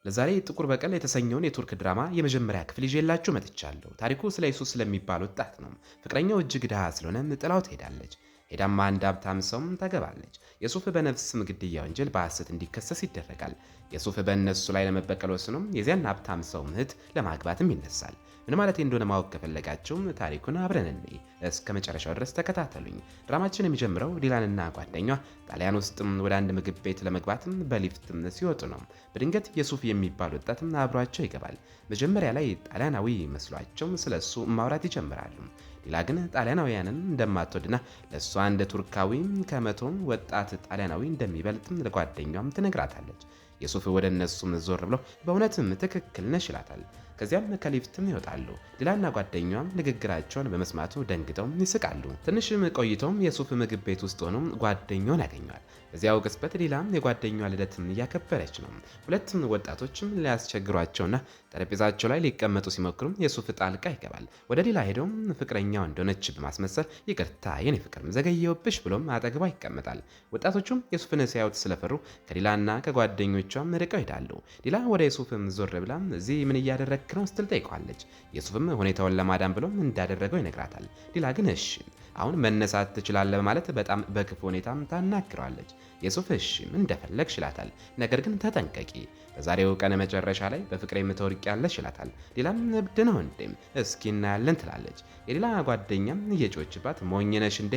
ለዛሬ ጥቁር በቀል የተሰኘውን የቱርክ ድራማ የመጀመሪያ ክፍል ይዤላችሁ መጥቻለሁ። ታሪኩ ስለ ኢየሱስ ስለሚባል ወጣት ነው። ፍቅረኛው እጅግ ድሃ ስለሆነ ጥላው ትሄዳለች። ሄዳማ አንድ ሀብታም ሰውም ታገባለች። የሱፍ በነፍስም ግድያ ወንጀል በሐሰት እንዲከሰስ ይደረጋል። የሱፍ በእነሱ ላይ ለመበቀል ወስኖም የዚያን ሀብታም ሰው እህት ለማግባትም ይነሳል። ምን ማለት እንደሆነ ማወቅ ከፈለጋችሁም ታሪኩን አብረን እንይ። እስከ መጨረሻው ድረስ ተከታተሉኝ። ድራማችን የሚጀምረው ዲላንና ጓደኛዋ ጣሊያን ውስጥም ወደ አንድ ምግብ ቤት ለመግባትም በሊፍትም ሲወጡ ነው። በድንገት የሱፍ የሚባል ወጣትም አብሯቸው ይገባል። መጀመሪያ ላይ ጣሊያናዊ መስሏቸው ስለሱ ማውራት ይጀምራሉ። ዲላ ግን ጣሊያናውያንን እንደማትወድና ለእሷ እንደ ቱርካዊ ከመቶ ወጣት ጣሊያናዊ እንደሚበልጥም ለጓደኛዋም ትነግራታለች። የሱፍ ወደ እነሱም ዞር ብሎ በእውነትም ትክክል ነሽ ይላታል። ከዚያም ከሊፍትም ይወጣሉ። ዲላና ጓደኛዋም ንግግራቸውን በመስማቱ ደንግጠው ይስቃሉ። ትንሽም ቆይተውም የሱፍ ምግብ ቤት ውስጥ ሆኖ ጓደኛውን ያገኘዋል። በዚያው ቅጽበት ዲላም የጓደኛዋ ልደትም እያከበረች ነው። ሁለቱም ወጣቶችም ሊያስቸግሯቸውና ጠረጴዛቸው ላይ ሊቀመጡ ሲሞክሩም የሱፍ ጣልቃ ይገባል። ወደ ዲላ ሄደውም ፍቅረኛው እንደሆነች በማስመሰል ይቅርታ የኔ ፍቅር ዘገየሁብሽ ብሎም አጠገቧ ይቀመጣል። ወጣቶቹም የሱፍን ሲያዩት ስለፈሩ ከዲላና ከጓደኞቿም ርቀው ይሄዳሉ። ዲላ ወደ የሱፍም ዞር ብላ እዚህ ምን እያደረግ ነው ስትል ጠይቀዋለች። የሱፍም ሁኔታውን ለማዳን ብሎም እንዳደረገው ይነግራታል። ዲላ ግን እሺ አሁን መነሳት ትችላለህ በማለት በጣም በክፉ ሁኔታም ታናግረዋለች። የሱፍ እሺ እንደፈለግሽ ይላታል። ነገር ግን ተጠንቀቂ፣ በዛሬው ቀን መጨረሻ ላይ በፍቅሬ የምትወድቂያለሽ ይላታል። ዲላም እብድ ነው እንዴም እስኪ እናያለን ትላለች። የዲላ ጓደኛም እየጮችባት ሞኝ ነሽ እንዴ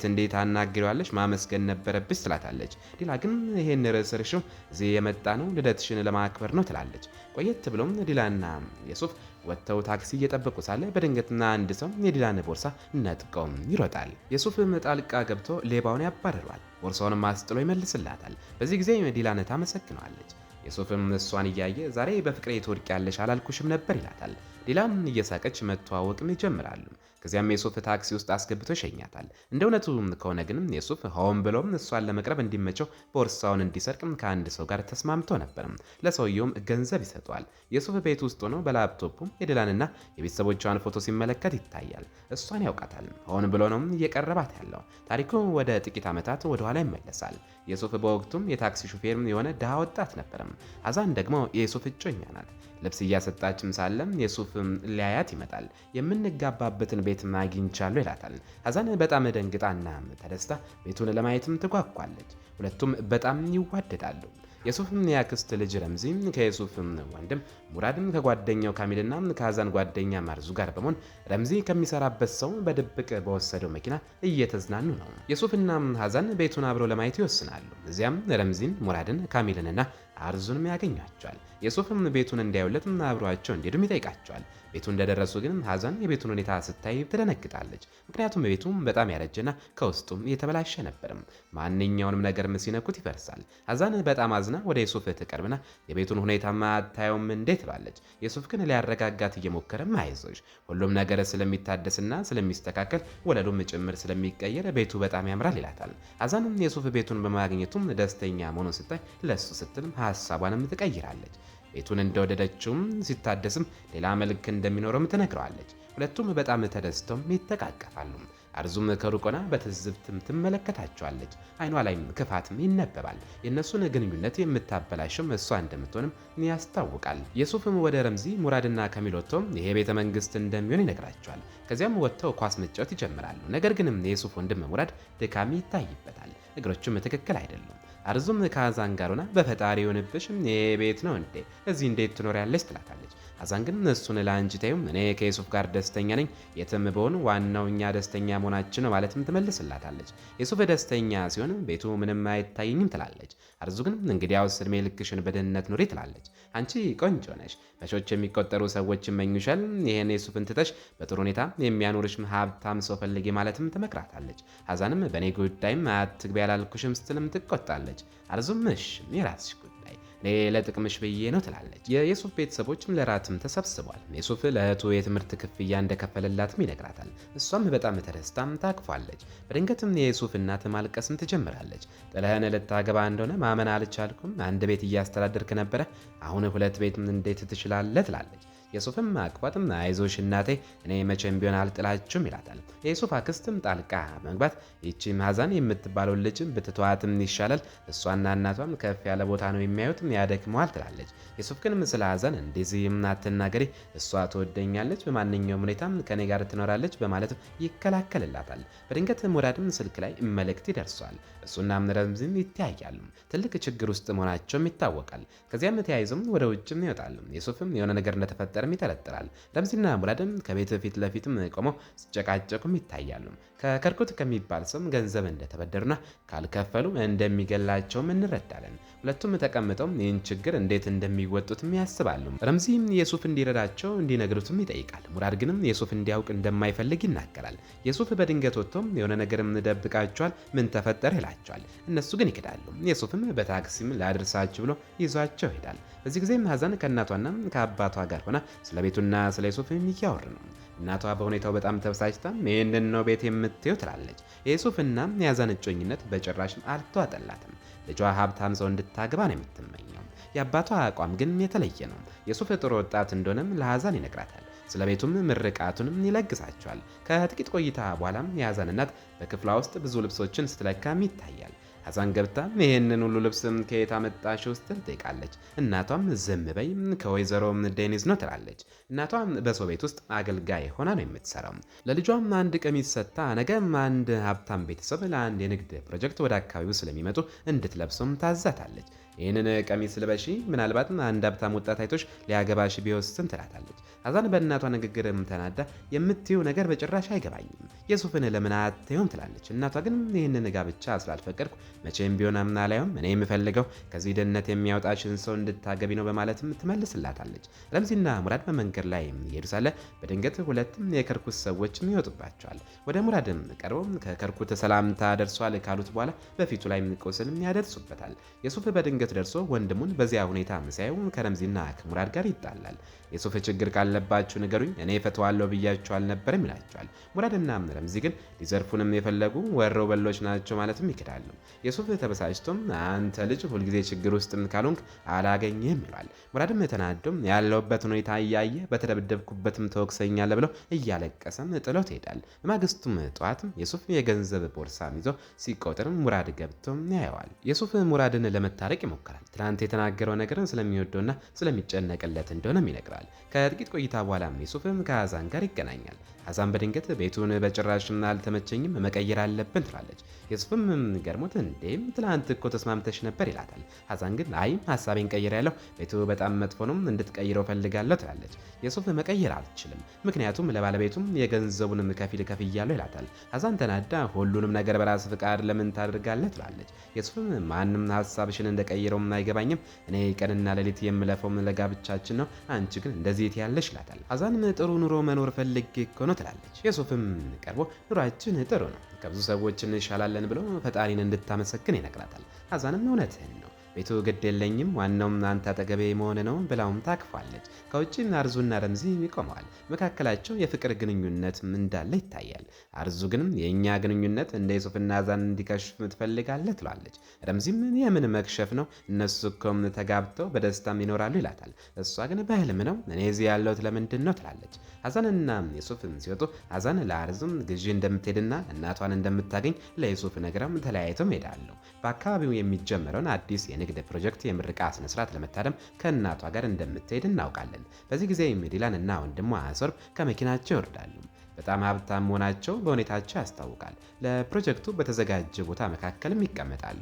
እንዴት አናግሪዋለሽ ማመስገን ነበረብሽ ትላታለች። ዲላ ግን ይሄን ርዕስ እርሺው እዚህ የመጣ ነው ልደትሽን ለማክበር ነው ትላለች። ቆየት ብሎም ዲላና የሱፍ ወጥተው ታክሲ እየጠበቁ ሳለ በድንገትና አንድ ሰው የዲላን ቦርሳ ነጥቀውም ይሮጣል። የሱፍም ጣልቃ ገብቶ ሌባውን ያባርረዋል። ቦርሳውንም አስጥሎ ይመልስላታል። በዚህ ጊዜ ዲላን ታመሰግነዋለች። የሱፍም እሷን እያየ ዛሬ በፍቅሬ ትወድቂያለሽ አላልኩሽም ነበር ይላታል። ዲላም እየሳቀች መተዋወቅም ይጀምራሉ። ከዚያም የሱፍ ታክሲ ውስጥ አስገብቶ ይሸኛታል። እንደ እውነቱ ከሆነ ግን የሱፍ ሆን ብሎም እሷን ለመቅረብ እንዲመቸው ቦርሳውን እንዲሰርቅም ከአንድ ሰው ጋር ተስማምቶ ነበር። ለሰውየውም ገንዘብ ይሰጠዋል። የሱፍ ቤት ውስጥ ሆኖ በላፕቶፑም የዲላንና የቤተሰቦቿን ፎቶ ሲመለከት ይታያል። እሷን ያውቃታል። ሆን ብሎ ነው እየቀረባት ያለው። ታሪኩ ወደ ጥቂት ዓመታት ወደኋላ ይመለሳል። የሱፍ በወቅቱም የታክሲ ሹፌር የሆነ ድሃ ወጣት ነበርም። ሀዛን ደግሞ የሱፍ እጮኛ ናት። ልብስ እያሰጣችም ሳለም የሱፍ ሊያያት ይመጣል። የምንጋባበትን ቤት አግኝቻለሁ ይላታል። ሀዛን በጣም ደንግጣና ተደስታ ቤቱን ለማየትም ትጓጓለች። ሁለቱም በጣም ይዋደዳሉ። የሱፍም የአክስት ልጅ ረምዚ ከየሱፍ ወንድም ሙራድም ከጓደኛው ካሚልና ከሀዛን ጓደኛ ማርዙ ጋር በመሆን ረምዚ ከሚሰራበት ሰው በድብቅ በወሰደው መኪና እየተዝናኑ ነው። የሱፍና ሀዛን ቤቱን አብረው ለማየት ይወስናሉ። እዚያም ረምዚን፣ ሙራድን፣ ካሚልንና አርዙንም ያገኛቸዋል። የሱፍም ቤቱን እንዲያዩለት አብሯቸው እንዲሄዱም ይጠይቃቸዋል። ቤቱ እንደደረሱ ግን ሀዛን የቤቱን ሁኔታ ስታይ ትደነግጣለች። ምክንያቱም ቤቱ በጣም ያረጀና ከውስጡም እየተበላሸ ነበርም። ማንኛውንም ነገር ሲነኩት ይፈርሳል። ሀዛን በጣም አዝና ወደ የሱፍ ትቀርብና የቤቱን ሁኔታ አታየውም እንዴት ትላለች። የሱፍ ግን ሊያረጋጋት እየሞከረም አይዞሽ ሁሉም ነገር ስለሚታደስና ስለሚስተካከል ወለሉም ጭምር ስለሚቀየር ቤቱ በጣም ያምራል ይላታል። ሀዛንም የሱፍ ቤቱን በማግኘቱም ደስተኛ መሆኑን ስታይ ለሱ ስትልም ሀሳቧንም ትቀይራለች። ቤቱን እንደወደደችውም ሲታደስም ሌላ መልክ እንደሚኖረውም ትነግረዋለች። ሁለቱም በጣም ተደስተውም ይተቃቀፋሉ። አርዙም ከሩቆና በትዝብትም ትመለከታቸዋለች። አይኗ ላይም ክፋትም ይነበባል። የእነሱን ግንኙነት የምታበላሽም እሷ እንደምትሆንም ያስታውቃል። የሱፍም ወደ ረምዚ፣ ሙራድና ካሚል ወጥተው ይሄ ቤተ መንግስት እንደሚሆን ይነግራቸዋል። ከዚያም ወጥተው ኳስ መጫወት ይጀምራሉ። ነገር ግን የሱፍ ወንድም ሙራድ ድካም ይታይበታል። እግሮቹም ትክክል አይደሉም። አርዙም ከሀዛን ጋር ሆና በፈጣሪ የሆንብሽ ይሄ ቤት ነው እንዴ እዚህ እንዴት ትኖሪያለሽ ትላታለች። ሀዛን ግን እሱን ለአንቺ ተይው፣ እኔ ከየሱፍ ጋር ደስተኛ ነኝ፣ የትም ብሆን ዋናው እኛ ደስተኛ መሆናችን ነው ማለትም ትመልስላታለች። የሱፍ ደስተኛ ሲሆን ቤቱ ምንም አይታየኝም ትላለች። አርዙ ግን እንግዲያውስ እድሜ ልክሽን በድህነት ኑሪ ትላለች። አንቺ ቆንጆ ነሽ፣ በሺዎች የሚቆጠሩ ሰዎች ይመኙሻል፣ ይሄን የሱፍን ትተሽ በጥሩ ሁኔታ የሚያኖርሽ ሀብታም ሰው ፈልጊ ማለትም ትመክራታለች። ሀዛንም በእኔ ጉዳይም አትግቢ ያላልኩሽም ስትልም ትቆጣለች። አርዙም እሺ የራስሽ ጉዳይ እኔ ለጥቅምሽ ብዬ ነው ትላለች። የሱፍ ቤተሰቦችም ለራትም ተሰብስቧል። የሱፍ ለእህቱ የትምህርት ክፍያ እንደከፈለላትም ይነግራታል። እሷም በጣም ተደስታም ታቅፏለች። በድንገትም የሱፍ እናት ማልቀስም ትጀምራለች። ጥለህን ልታገባ እንደሆነ ማመን አልቻልኩም። አንድ ቤት እያስተዳደርክ ነበረ፣ አሁን ሁለት ቤት እንዴት ትችላለህ ትላለች። የሱፍም አቅፏትም አይዞሽ እናቴ እኔ መቼም ቢሆን አልጥላችሁም ይላታል። የሱፍ አክስትም ጣልቃ መግባት ይቺም ሀዛን የምትባለውን ልጅ ብትተዋትም ይሻላል፣ እሷና እናቷም ከፍ ያለ ቦታ ነው የሚያዩትም ያደክመዋል ትላለች። የሱፍ ግን ስለ ሀዛን እንደዚህም አትናገሪ፣ እሷ ትወደኛለች፣ በማንኛውም ሁኔታም ከኔ ጋር ትኖራለች በማለት ይከላከልላታል። በድንገት ሙራድም ስልክ ላይ መልእክት ይደርሷል። እሱና ረምዚም ይተያያሉ። ትልቅ ችግር ውስጥ መሆናቸውም ይታወቃል። ከዚያም ተያይዘው ወደ ውጭም ይወጣሉ። የሱፍም የሆነ ነገር እንደተፈጠረም ይጠረጥራል። ረምዚና ሙራድም ከቤት ፊት ለፊትም ቆመው ሲጨቃጨቁም ይታያሉ። ከከርኩት ከሚባል ሰው ገንዘብ እንደተበደሩና ካልከፈሉ እንደሚገላቸውም እንረዳለን። ሁለቱም ተቀምጠው ይህን ችግር እንዴት እንደሚወጡትም ያስባሉ። ረምዚም የሱፍ እንዲረዳቸው እንዲነግሩትም ይጠይቃል። ሙራድ ግንም የሱፍ እንዲያውቅ እንደማይፈልግ ይናገራል። የሱፍ በድንገት ወጥቶም የሆነ ነገርም ደብቃቸዋል፣ ምን ተፈጠረ ይላቸዋል። እነሱ ግን ይክዳሉ። የሱፍም በታክሲም ላድርሳችሁ ብሎ ይዟቸው ይሄዳል። በዚህ ጊዜም ሀዛን ከእናቷና ከአባቷ ጋር ሆና ስለ ቤቱና ስለ ዩሱፍ እያወሩ ነው። እናቷ በሁኔታው በጣም ተበሳጭታ ይህንን ነው ቤት የምትየው ትላለች። የዩሱፍና የሀዛን እጮኝነት በጭራሽም አልተዋጠላትም። ልጇ ሀብታም ሰው እንድታገባ ነው የምትመኘው። የአባቷ አቋም ግን የተለየ ነው። ዩሱፍ ጥሩ ወጣት እንደሆነም ለሀዛን ይነግራታል። ስለ ቤቱም ምርቃቱንም ይለግሳቸዋል። ከጥቂት ቆይታ በኋላም የሀዛን እናት በክፍሏ ውስጥ ብዙ ልብሶችን ስትለካም ይታያል። ሀዛን ገብታ ይህንን ሁሉ ልብስ ከየት አመጣሽው ስትል ትጠይቃለች። እናቷም ዝም በይ ከወይዘሮ ዴኒዝ ነው ትላለች። እናቷ በሰው ቤት ውስጥ አገልጋይ ሆና ነው የምትሰራው። ለልጇም አንድ ቀሚስ ሰጥታ ነገም አንድ ሀብታም ቤተሰብ ለአንድ የንግድ ፕሮጀክት ወደ አካባቢው ስለሚመጡ እንድትለብሰውም ታዛታለች። ይህንን ቀሚስ ልበሺ፣ ምናልባት አንድ ሀብታም ወጣት አይቶሽ ሊያገባሽ ቢወስን ትላታለች። ሀዛን በእናቷ ንግግር ተናዳ የምትይው ነገር በጭራሽ አይገባኝም፣ የሱፍን ለምን አትይውም ትላለች። እናቷ ግን ይህንን ጋብቻ ስላልፈቀድኩ መቼም ቢሆን አምናላዩም፣ እኔ የምፈልገው ከዚህ ድህነት የሚያወጣሽን ሰው እንድታገቢ ነው በማለትም ትመልስላታለች። ረምዚና ሙራድ በመንገድ ላይ እየሄዱ ሳለ በድንገት ሁለትም የከርኩት ሰዎችም ይወጡባቸዋል። ወደ ሙራድም ቀርበው ከከርኩት ሰላምታ ደርሷል ካሉት በኋላ በፊቱ ላይ ቁስልም ያደርሱበታል። የሱፍ በድንገት ደርሶ ወንድሙን በዚያ ሁኔታ ሲያዩ ከረምዚና ከሙራድ ጋር ይጣላል። የሱፍ ችግር ካለባችሁ ንገሩኝ፣ እኔ ፈተዋለሁ ብያችሁ አልነበረም ይላቸዋል። ሙራድና ረምዚ ግን ሊዘርፉንም የፈለጉ ወረው በሎች ናቸው ማለትም ይክዳሉ። የሱፍ ተበሳጭቶም አንተ ልጅ ሁልጊዜ ችግር ውስጥ ካልሆንክ አላገኘህም ይሏል። ሙራድም ተናዶም ያለውበት ሁኔታ እያየ በተደበደብኩበትም ተወቅሰኛለህ ብለው እያለቀሰም ጥለው ትሄዳል። በማግስቱም ጠዋትም የሱፍ የገንዘብ ቦርሳም ይዞ ሲቆጥርም ሙራድ ገብቶም ያየዋል። የሱፍ ሙራድን ለመታረቅ ይሞክራል። ትናንት የተናገረው ነገር ስለሚወደውና ስለሚጨነቅለት እንደሆነም ይነግራል። ከጥቂት ቆይታ በኋላም ዩሱፍም ከሀዛን ጋር ይገናኛል። ሀዛን በድንገት ቤቱን በጭራሽም አልተመቸኝም መቀየር አለብን ትላለች። ዩሱፍም ገርሞት እንዴም ትላንት እኮ ተስማምተሽ ነበር ይላታል። ሀዛን ግን አይ ሀሳቤን ቀይር ያለው ቤቱ በጣም መጥፎ ነው እንድትቀይረው ፈልጋለሁ ትላለች። ዩሱፍ መቀየር አልችልም ምክንያቱም ለባለቤቱም የገንዘቡንም ከፊል ከፍያለሁ ይላታል። ሀዛን ተናዳ ሁሉንም ነገር በራስ ፍቃድ ለምን ታደርጋለህ ትላለች። ዩሱፍም ማንም ሀሳብሽን እንደቀይረውም አይገባኝም፣ እኔ ቀንና ሌሊት የምለፈውም ለጋብቻችን ነው፣ አንቺ ግን እንደዚህ ያለሽ ይላታል። ሀዛንም ጥሩ ኑሮ መኖር ፈልጌ እኮ ነው ትላለች። ዩሱፍም ቀርቦ ኑሯችን ጥሩ ነው ከብዙ ሰዎች እንሻላለን ብሎ ፈጣሪን እንድታመሰግን ይነግራታል። ሀዛንም እውነትህን ነው ቤቱ ግድ የለኝም ዋናውም አንተ አጠገቤ መሆን ነው ብላውም ታቅፋለች። ከውጭ አርዙና ረምዚ ይቆመዋል። መካከላቸው የፍቅር ግንኙነት እንዳለ ይታያል። አርዙ ግን የእኛ ግንኙነት እንደ ዩሱፍና ሀዛን እንዲከሽፍ ትፈልጋለህ ትላለች። ረምዚም የምን መክሸፍ ነው እነሱ እኮም ተጋብተው በደስታም ይኖራሉ ይላታል። እሷ ግን በህልም ነው እኔ እዚህ ያለሁት ለምንድን ነው ትላለች። ሀዛንና ዩሱፍም ሲወጡ ሀዛን ለአርዙም ግዢ እንደምትሄድና እናቷን እንደምታገኝ ለዩሱፍ ነግረም ተለያይተው ሄዳሉ። በአካባቢው የሚጀመረውን አዲስ የንግድ ፕሮጀክት የምርቃ ስነስርዓት ለመታደም ከእናቷ ጋር እንደምትሄድ እናውቃለን። በዚህ ጊዜ ዲላን እና ወንድሟ ሶርብ ከመኪናቸው ይወርዳሉ። በጣም ሀብታም መሆናቸው በሁኔታቸው ያስታውቃል። ለፕሮጀክቱ በተዘጋጀ ቦታ መካከልም ይቀመጣሉ።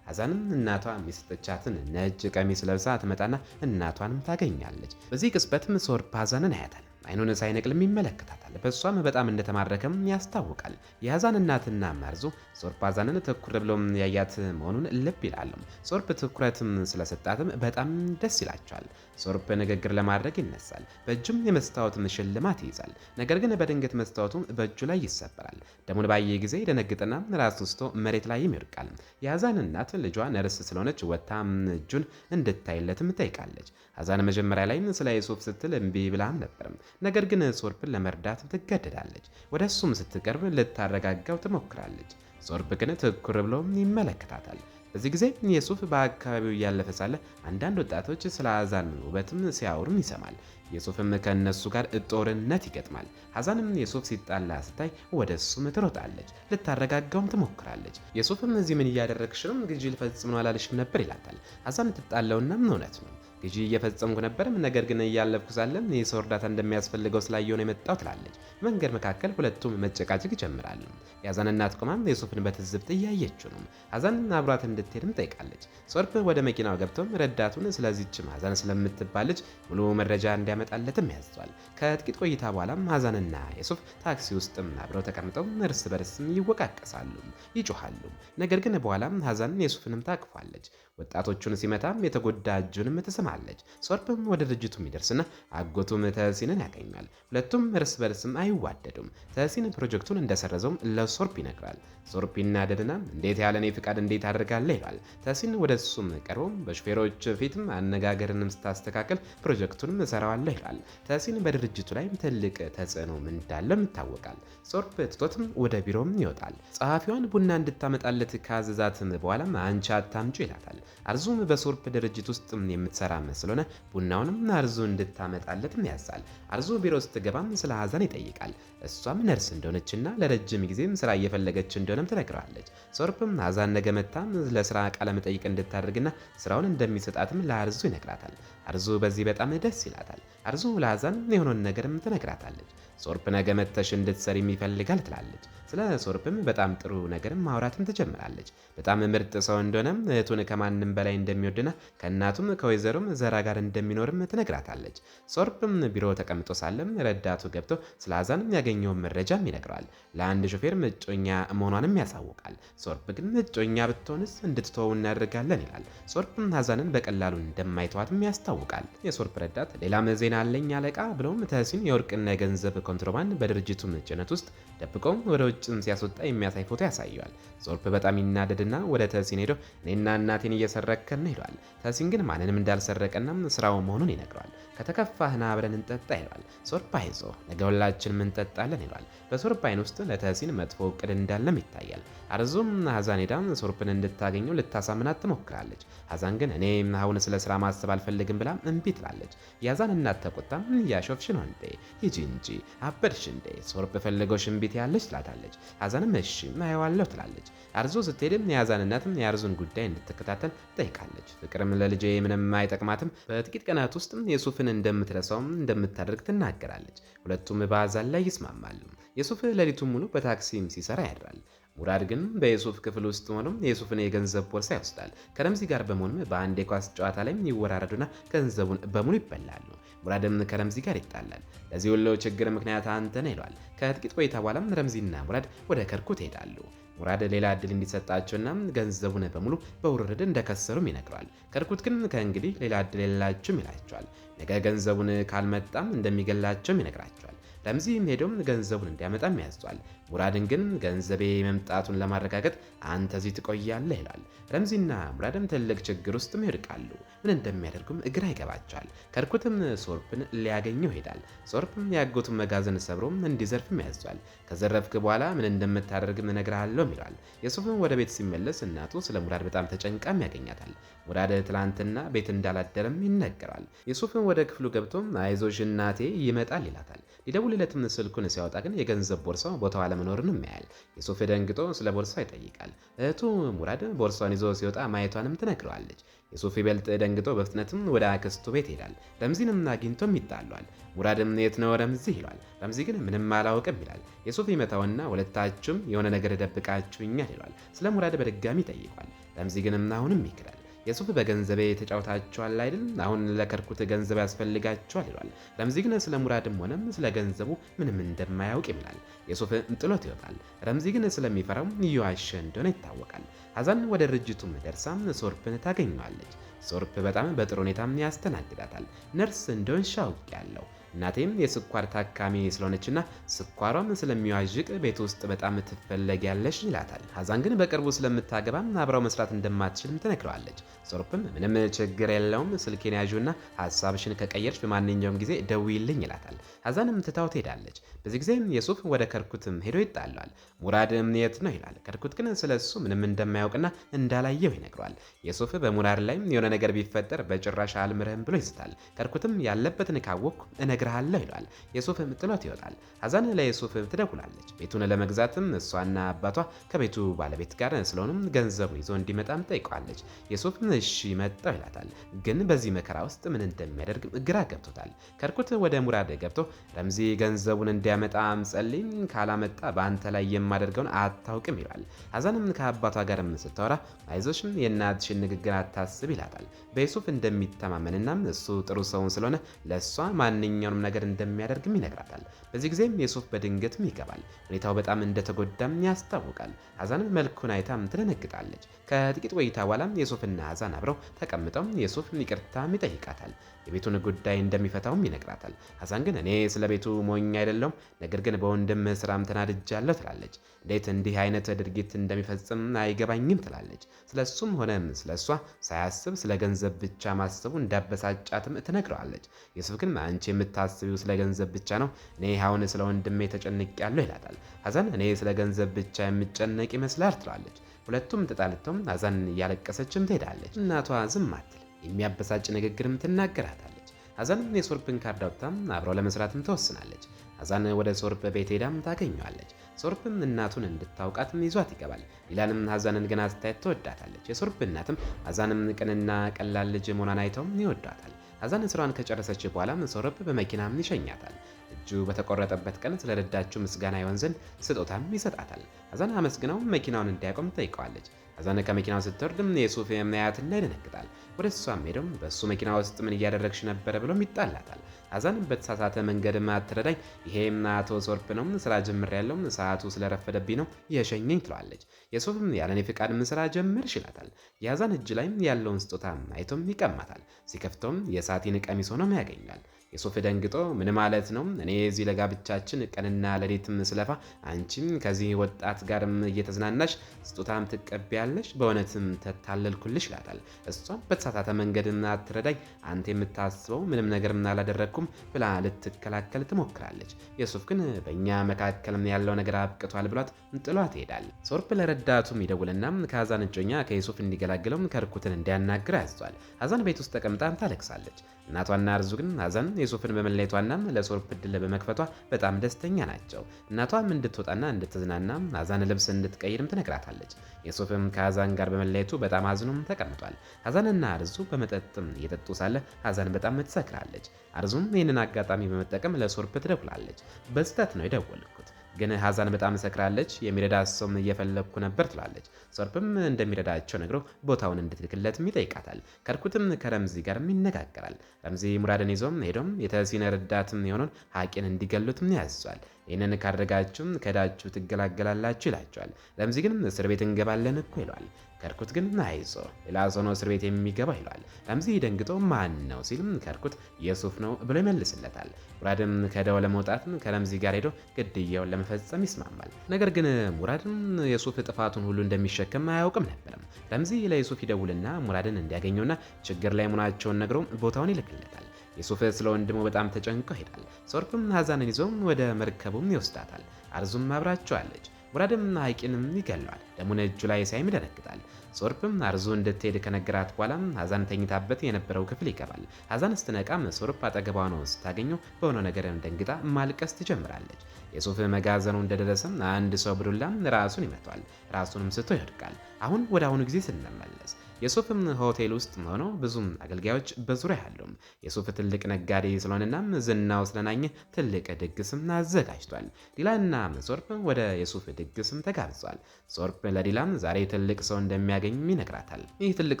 ሀዛንም እናቷ የሰጠቻትን ነጭ ቀሚስ ለብሳ ትመጣና እናቷንም ታገኛለች። በዚህ ቅጽበትም ሶርብ ሀዛንን አያታል። አይኑን ሳይነቅልም ይመለከታታል። በእሷም በጣም እንደተማረከም ያስታውቃል። የሀዛን እናትና አርዙ ሶርብ ሀዛንን ትኩር ብሎም ያያት መሆኑን ልብ ይላሉ። ሶርብ ትኩረትም ስለሰጣትም በጣም ደስ ይላቸዋል። ሶርብ ንግግር ለማድረግ ይነሳል። በእጁም የመስታወትም ሽልማት ይይዛል። ነገር ግን በድንገት መስታወቱ በእጁ ላይ ይሰበራል። ደሙን ባየ ጊዜ ደነግጥና ራስ ውስቶ መሬት ላይ ይወድቃል። የሀዛን እናት ልጇ ነርስ ስለሆነች ወታም እጁን እንድታይለትም ጠይቃለች። ሀዛን መጀመሪያ ላይ ስለ ዩሱፍ ስትል እምቢ ብላም ነበርም። ነገር ግን ሶርብን ለመርዳት ትገደዳለች። ወደ እሱም ስትቀርብ ልታረጋጋው ትሞክራለች። ሶርብ ግን ትኩር ብሎ ይመለከታታል። በዚህ ጊዜ የሱፍ በአካባቢው እያለፈ ሳለ አንዳንድ ወጣቶች ስለ ሀዛን ውበትም ሲያወሩም ይሰማል። የሱፍም ከእነሱ ጋር ጦርነት ይገጥማል። ሀዛንም የሱፍ ሲጣላ ስታይ ወደ እሱም ትሮጣለች፣ ልታረጋጋውም ትሞክራለች። የሱፍም እዚህ ምን እያደረግሽ ነው? ግዢ ልፈጽም ነው አላልሽም ነበር ይላታል። ሀዛን ትጣላውና እውነት ነው ግዢ እየፈጸምኩ ነበርም፣ ነገር ግን እያለፍኩ ሳለም የሰው እርዳታ እንደሚያስፈልገው ስላየሁ ነው የመጣው ትላለች። መንገድ መካከል ሁለቱም መጨቃጨቅ ይጀምራሉ። የሀዛን እናት ቆማም የሱፍን በትዝብት እያየችው ነው። ሀዛን አብሯት እንድትሄድም ጠይቃለች። ሶርፕ ወደ መኪናው ገብቶም ረዳቱን ስለዚችም ሀዛን ስለምትባል ልጅ ሙሉ መረጃ እንዲያመጣለትም ያዟል። ከጥቂት ቆይታ በኋላም ሀዛንና የሱፍ ታክሲ ውስጥም አብረው ተቀምጠው እርስ በርስም ይወቃቀሳሉ፣ ይጮሃሉ። ነገር ግን በኋላም ሀዛን የሱፍንም ታቅፋለች። ወጣቶቹን ሲመታም የተጎዳ እጁንም ትስማለች። ሶርፕም ወደ ድርጅቱ የሚደርስና አጎቱም ተህሲንን ያገኛል። ሁለቱም እርስ በርስም አይዋደዱም። ተህሲን ፕሮጀክቱን እንደሰረዘውም ለሶርፕ ይነግራል። ሶርፕ ይናደድና እንዴት ያለኔ ፍቃድ እንዴት አድርጋለህ ይሏል። ተህሲን ወደ እሱም ቀርቦም በሹፌሮች ፊትም አነጋገርንም ስታስተካከል ፕሮጀክቱንም እሰራዋለሁ ይላል። ተህሲን በድርጅቱ ላይ ትልቅ ተጽዕኖም እንዳለም ይታወቃል። ሶርፕ ትቶትም ወደ ቢሮም ይወጣል። ጸሐፊዋን ቡና እንድታመጣለት ካዘዛትም በኋላም አንቺ አታምጩ ይላታል። አርዙም በሶርፕ ድርጅት ውስጥ የምትሰራ ስለሆነ ቡናውንም አርዙ እንድታመጣለትም ያዛል። አርዙ ቢሮ ስትገባም ስለ ሀዛን ይጠይቃል። እሷም ነርስ እንደሆነችና ለረጅም ጊዜም ስራ እየፈለገች እንደሆነም ትነግረዋለች። ሶርፕም ሀዛን ነገ መታም ለስራ ቃለ መጠይቅ እንድታደርግና ስራውን እንደሚሰጣትም ለአርዙ ይነግራታል። አርዙ በዚህ በጣም ደስ ይላታል። አርዙ ለሀዛን የሆነውን ነገርም ትነግራታለች። ሶርፕ ነገ መተሽ እንድትሰሪ ይፈልጋል ትላለች። ስለ ሶርፕም በጣም ጥሩ ነገርም ማውራትም ትጀምራለች። በጣም ምርጥ ሰው እንደሆነም እህቱን ከማንም በላይ እንደሚወድና ከእናቱም ከወይዘሮም ዘራ ጋር እንደሚኖርም ትነግራታለች። ሶርፕም ቢሮ ተቀምጦ ሳለም ረዳቱ ገብቶ ስለ ሀዛን ያገኘውን መረጃም ይነግረዋል። ለአንድ ሾፌር እጮኛ መሆኗንም ያሳውቃል። ሶርፕ ግን እጮኛ ብትሆንስ እንድትተወው እናደርጋለን ይላል። ሶርፕም ሀዛንን በቀላሉ እንደማይተዋትም ያስታውቃል። የሶርፕ ረዳት ሌላም ዜና አለኝ አለቃ ብለውም ተህሲን የወርቅና የገንዘብ ኮንትሮባንድ በድርጅቱ ጭነት ውስጥ ደብቀው ወደ ውጭም ሲያስወጣ የሚያሳይ ፎቶ ያሳየዋል። ሶርፕ በጣም ይናደድና ወደ ተህሲን ሄዶ እኔና እናቴን እየሰረከን ነው ይለዋል። ተህሲን ግን ማንንም እንዳልሰረቀና ስራው መሆኑን ይነግረዋል። ከተከፋህና አብረን እንጠጣ ይለዋል። ሶርፕ አይዞህ ነገ ሁላችንም እንጠጣለን ይለዋል። በሶርፕ አይን ውስጥ ለተህሲን መጥፎ እቅድ እንዳለም ይታያል። አርዙም ሀዛን ሄዳ ሶርፕን እንድታገኘው ልታሳምናት ትሞክራለች። ሀዛን ግን እኔ አሁን ስለ ስራ ማሰብ አልፈልግም ብላ እምቢ ትላለች። የሀዛን እናት ተቆጣም እያሾፍሽ ነው እንዴ? ሂጂ እንጂ አበድሽ እንዴ? ሶርፕ ፈልጎሽ እምቢ ትያለች ትላታለች። ሀዛንም እሺ አየዋለሁ ትላለች። አርዙ ስትሄድም የሀዛን እናትም የአርዙን ጉዳይ እንድትከታተል ጠይቃለች። ፍቅርም ለልጄ ምንም አይጠቅማትም፣ በጥቂት ቀናት ውስጥም የሱፍን እንደምትረሳውም እንደምታደርግ ትናገራለች። ሁለቱም በሀዛን ላይ ይስማማሉ። የሱፍ ሌሊቱን ሙሉ በታክሲም ሲሰራ ያድራል። ሙራድ ግን በየሱፍ ክፍል ውስጥ ሆኖ የሱፍን የገንዘብ ቦርሳ ይወስዳል። ከረምዚ ጋር በመሆንም በአንድ የኳስ ጨዋታ ላይ ይወራረዱና ገንዘቡን በሙሉ ይበላሉ። ሙራድም ከረምዚ ጋር ይጣላል። ለዚህ ሁሉ ችግር ምክንያት አንተ ነህ ይለዋል። ከጥቂት ቆይታ በኋላም ረምዚና ሙራድ ወደ ከርኩት ይሄዳሉ። ሙራድ ሌላ እድል እንዲሰጣቸውና ገንዘቡን በሙሉ በውርርድ እንደከሰሩም ይነግረዋል። ከርኩት ግን ከእንግዲህ ሌላ እድል የላችሁም ይላቸዋል። ነገ ገንዘቡን ካልመጣም እንደሚገላቸውም ይነግራቸዋል። ረምዚም ሄዶም ገንዘቡን እንዲያመጣም ያዟል። ሙራድን ግን ገንዘቤ መምጣቱን ለማረጋገጥ አንተ እዚህ ትቆያለህ ይላል። ረምዚና ሙራድም ትልቅ ችግር ውስጥም ይወድቃሉ። ምን እንደሚያደርጉም ግራ ይገባቸዋል። ከርኩትም ሶርፕን ሊያገኘው ይሄዳል። ሶርፕም ያጎቱን መጋዘን ሰብሮም እንዲዘርፍም ያዟል። ከዘረፍክ በኋላ ምን እንደምታደርግም እነግርሃለሁ ይላል። የሱፍም ወደ ቤት ሲመለስ እናቱ ስለ ሙራድ በጣም ተጨንቃም ያገኛታል። ሙራድ ትላንትና ቤት እንዳላደረም ይነገራል። የሱፍም ወደ ክፍሉ ገብቶም አይዞሽ እናቴ ይመጣል ይላታል። ሊደውልለትም ስልኩን ሲያወጣ ግን የገንዘብ ቦርሳው ቦታው አለመኖርን ያያል። የሱፍ ደንግጦ ስለ ቦርሳው ይጠይቃል። እህቱ ሙራድ ቦርሳውን ይዞ ሲወጣ ማየቷንም ትነግረዋለች። የሱፍ ይበልጥ ደንግጦ በፍጥነትም ወደ አክስቱ ቤት ይሄዳል። ረምዚንም አግኝቶም ይጣሏል። ሙራድም የት ነው ረምዚ ይሏል። ረምዚ ግን ምንም አላውቅም ይላል። የሱፍ ይመታውና ሁለታችሁም የሆነ ነገር ደብቃችሁኛል ይሏል። ስለ ሙራድ በድጋሚ ይጠይቋል። ረምዚ ግን አሁንም ይክዳል። የሱፍ በገንዘቤ ተጫውታቸዋል አይደል? አሁን ለከርኩት ገንዘብ ያስፈልጋቸዋል ይሏል። ረምዚ ግን ስለ ሙራድም ሆነም ስለ ገንዘቡ ምንም እንደማያውቅ ይላል። የሱፍ ጥሎት ይወጣል። ረምዚ ግን ስለሚፈራው እየዋሸ እንደሆነ ይታወቃል። ሀዛን ወደ ድርጅቱም ደርሳም ሶርፕን ታገኘዋለች። ሶርፕ በጣም በጥሩ ሁኔታም ያስተናግዳታል። ነርስ እንደሆንሽ አውቄያለሁ፣ እናቴም የስኳር ታካሚ ስለሆነችና ስኳሯም ስለሚዋዥቅ ቤት ውስጥ በጣም ትፈለጊያለሽ ይላታል። ሀዛን ግን በቅርቡ ስለምታገባም አብራው መስራት እንደማትችልም ትነግረዋለች። ሶርፕም ምንም ችግር የለውም ስልኬን ያዡና ሀሳብሽን ከቀየርሽ በማንኛውም ጊዜ ደውይልኝ ይላታል። ሀዛንም ትታው ትሄዳለች። በዚህ ጊዜ የሱፍ ወደ ከርኩትም ሄዶ ይጣላል። ሙራድም የት ነው ይላል። ከርኩት ግን ስለሱ ምንም እንደማያውቅና እንዳላየው ይነግረዋል። የሱፍ በሙራድ ላይ የሆነ ነገር ቢፈጠር በጭራሽ አልምርህም ብሎ ይስታል። ከርኩትም ያለበትን ካወቅኩ እነግርሃለሁ ይለዋል። የሱፍም ጥሎት ይወጣል። ሀዛን ለየሱፍ ትደውላለች። ቤቱን ለመግዛትም እሷና አባቷ ከቤቱ ባለቤት ጋር ስለሆኑም ገንዘቡን ይዞ እንዲመጣም ጠይቀዋለች። የሱፍም እሺ መጣው ይላታል። ግን በዚህ መከራ ውስጥ ምን እንደሚያደርግ ግራ ገብቶታል። ከርኩት ወደ ሙራድ ገብቶ ረምዚ ገንዘቡን እንዲያመጣ ጸልይ፣ ካላመጣ በአንተ ላይ የማደርገውን አታውቅም ይላል። ሀዛንም ከአባቷ ጋርም ስታወራ አይዞሽም የእናትሽን ንግግር አታስብ ይላታል። በየሱፍ እንደሚተማመንና እሱ ጥሩ ሰውን ስለሆነ ለእሷ ማንኛውንም ነገር እንደሚያደርግም ይነግራታል። በዚህ ጊዜም የሱፍ በድንገትም ይገባል። ሁኔታው በጣም እንደተጎዳም ያስታውቃል። ሀዛንም መልኩን አይታም ትደነግጣለች። ከጥቂት ቆይታ በኋላም የሱፍና ሀዛን አብረው ተቀምጠው የሱፍ ይቅርታም ይጠይቃታል። የቤቱን ጉዳይ እንደሚፈታውም ይነግራታል። ሀዛን ግን እኔ ስለ ቤቱ ሞኝ አይደለሁም፣ ነገር ግን በወንድምህ ስራም ተናድጃለሁ ትላለች። እንዴት እንዲህ አይነት ድርጊት እንደሚፈጽም አይገባኝም ትላለች። ስለ እሱም ሆነም ስለ እሷ ሳያስብ ስለ ገንዘብ ብቻ ማሰቡ እንዳበሳጫትም ትነግረዋለች። የሱፍ ግን አንቺ የምታስቢው ስለ ገንዘብ ብቻ ነው፣ እኔ አሁን ስለ ወንድሜ ተጨንቄያለሁ ይላታል። ሀዛን እኔ ስለ ገንዘብ ብቻ የምጨነቅ ይመስላል ትላለች። ሁለቱም ተጣልተውም ሀዛን እያለቀሰችም ትሄዳለች። እናቷ ዝም አትል፣ የሚያበሳጭ ንግግርም ትናገራታለች። ሀዛንም የሶርፕን ካርድ አውጥታም አብረው ለመስራትም ትወስናለች። ሀዛን ወደ ሶርፕ ቤት ሄዳም ታገኘዋለች። ሶርፕም እናቱን እንድታውቃትም ይዟት ይገባል። ሊላንም ሀዛንን ግን አስተያየት ትወዳታለች። የሶርፕ እናትም ሀዛንም ቅንና ቀላል ልጅ መሆኗን አይተውም ይወዷታል። ሀዛን ስራዋን ከጨረሰች በኋላም ሶርፕ በመኪናም ይሸኛታል። እጁ በተቆረጠበት ቀን ስለረዳችው ምስጋና ይሆን ዘንድ ስጦታም ይሰጣታል። ሀዛን አመስግነው መኪናውን እንዲያቆም ጠይቀዋለች። ሀዛን ከመኪናው ስትወርድም የሱፍ የሚያያትና ይደነግጣል። ወደ እሷም ሄደው በእሱ መኪና ውስጥ ምን እያደረግሽ ነበረ ብሎም ይጣላታል። ሀዛን በተሳሳተ መንገድ አትረዳኝ፣ ይሄም አቶ ሶርፕ ነው፣ ስራ ጀምሬያለሁ፣ ሰዓቱ ስለረፈደብኝ ነው የሸኘኝ ትለዋለች። የሱፍም ያለኔ ፍቃድ ስራ ጀምርሽ ይላታል። የሀዛን እጅ ላይም ያለውን ስጦታ አይቶም ይቀማታል። ሲከፍተውም የሳቲን ቀሚስ ሆኖም ያገኛል። የሱፍ ደንግጦ ምን ማለት ነው? እኔ እዚህ ለጋብቻችን ቀንና ሌሊትም ስለፋ አንቺም ከዚህ ወጣት ጋርም እየተዝናናሽ ስጦታም ትቀበያለሽ? በእውነትም ተታለልኩልሽ ይላታል። እሷም በተሳሳተ መንገድ አትረዳኝ፣ አንተ የምታስበው ምንም ነገር አላደረግኩም ብላ ልትከላከል ትሞክራለች። የሱፍ ግን በእኛ መካከልም ያለው ነገር አብቅቷል ብሏት ጥሏት ይሄዳል። ሶርፕ ለረዳቱም ይደውልና ከሀዛን እጮኛ ከየሱፍ እንዲገላግለው ከርኩትን እንዲያናግር ያዟል። ሀዛን ቤት ውስጥ ተቀምጣም ታለቅሳለች። እናቷና አርዙ ግን ሀዛን የሱፍን በመለየቷና ለሶርፕ እድል በመክፈቷ በጣም ደስተኛ ናቸው። እናቷም እንድትወጣና እንድትዝናና ሀዛን ልብስ እንድትቀይርም ትነግራታለች። የሱፍም ከሀዛን ጋር በመለየቱ በጣም አዝኖም ተቀምጧል። ሀዛንና አርዙ በመጠጥም እየጠጡ ሳለ ሀዛን በጣም ትሰክራለች። አርዙም ይህንን አጋጣሚ በመጠቀም ለሶርፕ ትደውላለች። በስህተት ነው የደወልኩት ግን ሀዛን በጣም ሰክራለች፣ የሚረዳ ሰውም እየፈለግኩ ነበር ትላለች። ሶርፕም እንደሚረዳቸው ነግረው ቦታውን እንድትልክለትም ይጠይቃታል። ከርኩትም ከረምዚ ጋርም ይነጋገራል። ረምዚ ሙራድን ይዞም ሄዶም የተሲነ ረዳትም የሆነውን ሀቂን እንዲገሉትም ያዟል። ይህንን ካደረጋችሁም ከዳችሁ ትገላገላላችሁ ይላቸዋል። ረምዚ ግን እስር ቤት እንገባለን እኮ ይለዋል። ከርኩት ግን አይዞ ሌላ ሰው ነው እስር ቤት የሚገባ ይለዋል። ረምዚ ደንግጦ ማን ነው ሲልም ከርኩት የሱፍ ነው ብሎ ይመልስለታል። ሙራድም ከደው ለመውጣትም ከረምዚ ጋር ሄዶ ግድያውን ለመፈጸም ይስማማል። ነገር ግን ሙራድም የሱፍ ጥፋቱን ሁሉ እንደሚሸከም አያውቅም ነበርም። ረምዚ ለዩሱፍ ይደውልና ሙራድን እንዲያገኘውና ችግር ላይ መሆናቸውን ነግሮ ቦታውን ይልክለታል። የሱፍ ስለ ወንድሙ በጣም ተጨንቆ ይሄዳል። ሶርፕም ሀዛንን ይዞም ወደ መርከቡም ይወስዳታል። አርዙም አብራቸዋለች። ሙራድም ሀቂንም ይገለዋል። ደሙን እጁ ላይ ሳይም ይደነግጣል። ሶርፕም አርዙ እንድትሄድ ከነገራት በኋላም ሀዛን ተኝታበት የነበረው ክፍል ይገባል። ሀዛን ስትነቃም ሶርፕ አጠገቧ ነው። ስታገኘው በሆነው ነገር ደንግጣ ማልቀስ ትጀምራለች። የሱፍ መጋዘኑ እንደደረሰም አንድ ሰው ብዱላም ራሱን ይመቷል። ራሱንም ስቶ ይወድቃል። አሁን ወደ አሁኑ ጊዜ ስንመለስ የሱፍም ሆቴል ውስጥ ሆኖ ብዙም አገልጋዮች በዙሪያ ያሉ። የሱፍ ትልቅ ነጋዴ ስለሆነና ዝናው ስለናኘ ትልቅ ድግስም አዘጋጅቷል። ዲላና ሶርፕ ወደ የሱፍ ድግስም ተጋብዟል። ሶርፕ ለዲላም ዛሬ ትልቅ ሰው እንደሚያገኝ ይነግራታል። ይህ ትልቅ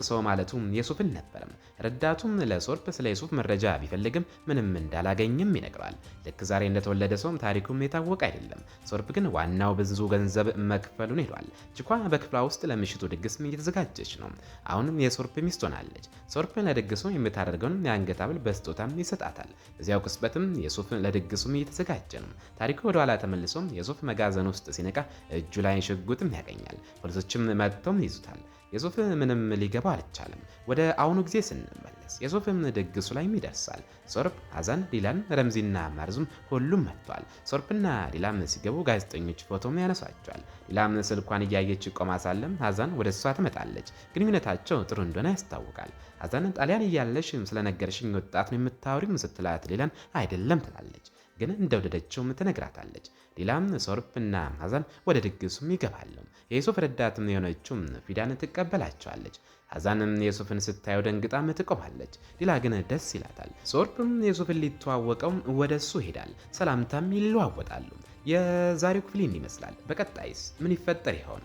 ሰው ማለቱ የሱፍን ነበርም። ረዳቱም ለሶርፕ ስለ የሱፍ መረጃ ቢፈልግም ምንም እንዳላገኝም ይነግረዋል። ልክ ዛሬ እንደተወለደ ሰውም ታሪኩም የታወቀ አይደለም። ሶርፕ ግን ዋናው ብዙ ገንዘብ መክፈሉን ይሏል። ችኳ በክፍሏ ውስጥ ለምሽቱ ድግስ እየተዘጋጀች ነው። አሁንም የሶርፕ ሚስት ሆናለች። ሶርፕ ለድግሱ የምታደርገውን የአንገት ሐብል በስጦታም ይሰጣታል። በዚያው ቅጽበትም የሱፍ ለድግሱም እየተዘጋጀ ነው። ታሪኩ ወደ ኋላ ተመልሶም የሱፍ መጋዘን ውስጥ ሲነቃ እጁ ላይ ሽጉጥም ያገኛል። ፖሊሶችም መጥተውም ይዙታል። የሱፍ ምንም ሊገባው አልቻለም። ወደ አሁኑ ጊዜ ስንመለስ የሱፍም ድግሱ ላይም ይደርሳል። ሶርፕ፣ ሀዛን፣ ዲላን፣ ረምዚና ማርዙም ሁሉም መጥቷል። ሶርፕና ዲላም ሲገቡ ጋዜጠኞች ፎቶም ያነሷቸዋል። ዲላም ስልኳን እያየች ቆማ ሳለም ሀዛን ወደ እሷ ትመጣለች። ግንኙነታቸው ጥሩ እንደሆነ ያስታውቃል። ሀዛን ጣሊያን እያለሽ ስለነገርሽኝ ወጣት ነው የምታወሪው ስትላት ዲላን አይደለም ትላለች። ግን እንደወደደችውም ትነግራታለች። ዲላም ሶርፕና ሀዛን ወደ ድግሱም ይገባሉ። የሱፍ ረዳትም የሆነችውም ፊዳን ትቀበላቸዋለች። ሀዛንም የሱፍን ስታየው ደንግጣም ትቆማለች። ዲላ ግን ደስ ይላታል። ሶርፕም የሱፍን ሊተዋወቀው ወደ እሱ ይሄዳል። ሰላምታም ይለዋወጣሉ። የዛሬው ክፍል ይመስላል። በቀጣይስ ምን ይፈጠር ይሆን?